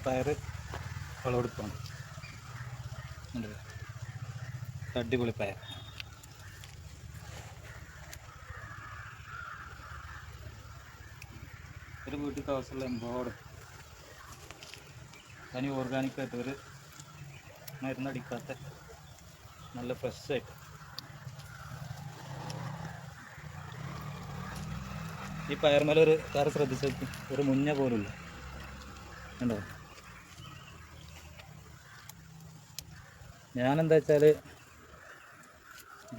പയർ വിളവെടുക്കണം. അടിപൊളി പയർ. ഒരു വീട്ടിൽ ആവശ്യമുള്ള എമ്പോട് തനി ഓർഗാനിക്കായിട്ട് ഒരു മരുന്നടിക്കാത്ത നല്ല ഫ്രഷായിട്ട്. ഈ പയർമേല ഒരു കാറ് ശ്രദ്ധിച്ചു, ഒരു മുഞ്ഞ പോലുമില്ല, ഉണ്ടോ? ഞാനെന്താ വെച്ചാൽ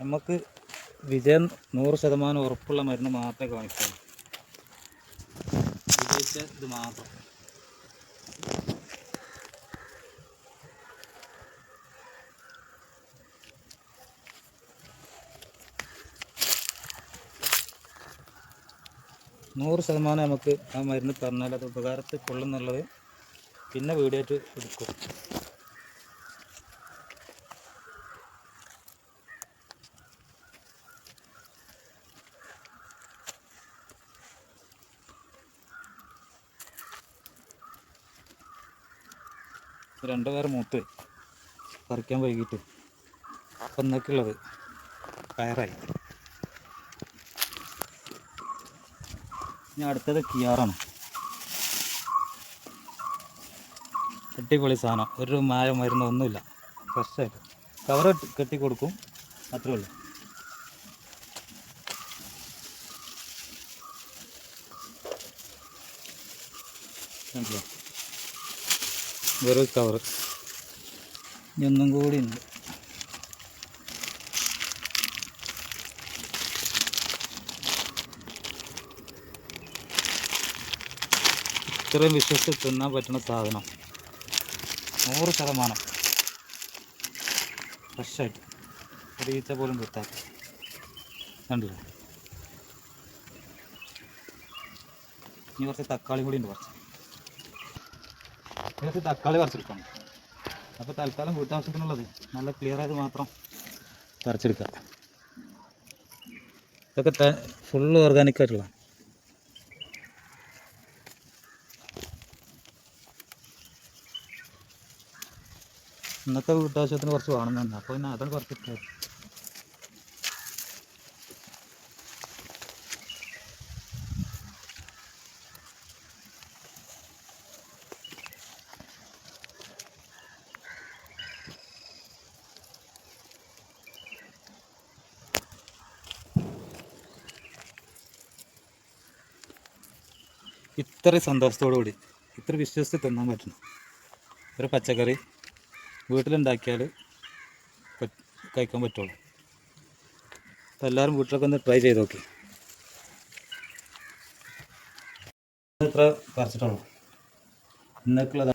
നമുക്ക് വിജയം 100% ഉറപ്പുള്ള മരുന്ന് മാത്രമേ കാണിക്കുള്ളൂ. വിജയിച്ച ഇത് മാത്രം. നൂറ് ശതമാനം നമുക്ക് ആ മരുന്ന് പറഞ്ഞാൽ അത് ഉപകാരത്തിൽ കൊള്ളുന്നുള്ളത് പിന്നെ വീഡിയോ ആയിട്ട് എടുക്കും. രണ്ട് പേർ മൂത്ത് പറിക്കാൻ വൈകിട്ട് അപ്പം എന്നൊക്കെയുള്ളത് പയറായി. ഇനി അടുത്തത് കിയാറാണ്. അടിപൊളി സാധനം, ഒരു മരുന്ന് ഒന്നുമില്ല, ഫ്രഷായിട്ട് കവർ കെട്ടി കൊടുക്കും, അത്രേ ഉള്ളൂ. വെറും കവർ. ഇനി ഒന്നും കൂടി ഉണ്ട്. ഇത്രയും വിശ്വസിച്ച് തിന്നാൻ പറ്റുന്ന സാധനം 100% ഫ്രഷായിട്ട്, ഒരു ഈച്ച പോലും കിട്ടാത്ത. കണ്ടില്ലേ? ഇനി കുറച്ച് തക്കാളി കൂടി ഉണ്ട്, കുറച്ച് തക്കാളി പറിച്ചെടുക്കണം. അപ്പോൾ തൽക്കാലം വീട്ടാവശ്യത്തിനുള്ളത് നല്ല ക്ലിയർ ആയത് മാത്രം പറിച്ചെടുക്കുക. ഇതൊക്കെ ഫുള്ള് ഓർഗാനിക്കായിട്ടുള്ള. ഇന്നത്തെ വീട്ടാവശ്യത്തിന് കുറച്ച് വേണമെന്നുണ്ട്, അപ്പോൾ പിന്നെ അതാണ് പറിച്ചിട്ട്. ഇത്ര സന്തോഷത്തോടു കൂടി, ഇത്ര വിശ്വസിച്ച് തിന്നാൻ പറ്റുന്നു ഒരു പച്ചക്കറി വീട്ടിലുണ്ടാക്കിയാൽ കഴിക്കാൻ പറ്റുള്ളൂ. അപ്പോൾ എല്ലാവരും വീട്ടിലൊക്കെ ഒന്ന് ട്രൈ ചെയ്ത് നോക്കി. ഇത്ര പറിച്ചിട്ടുള്ളൂ ഇന്നൊക്കെയുള്ളത്.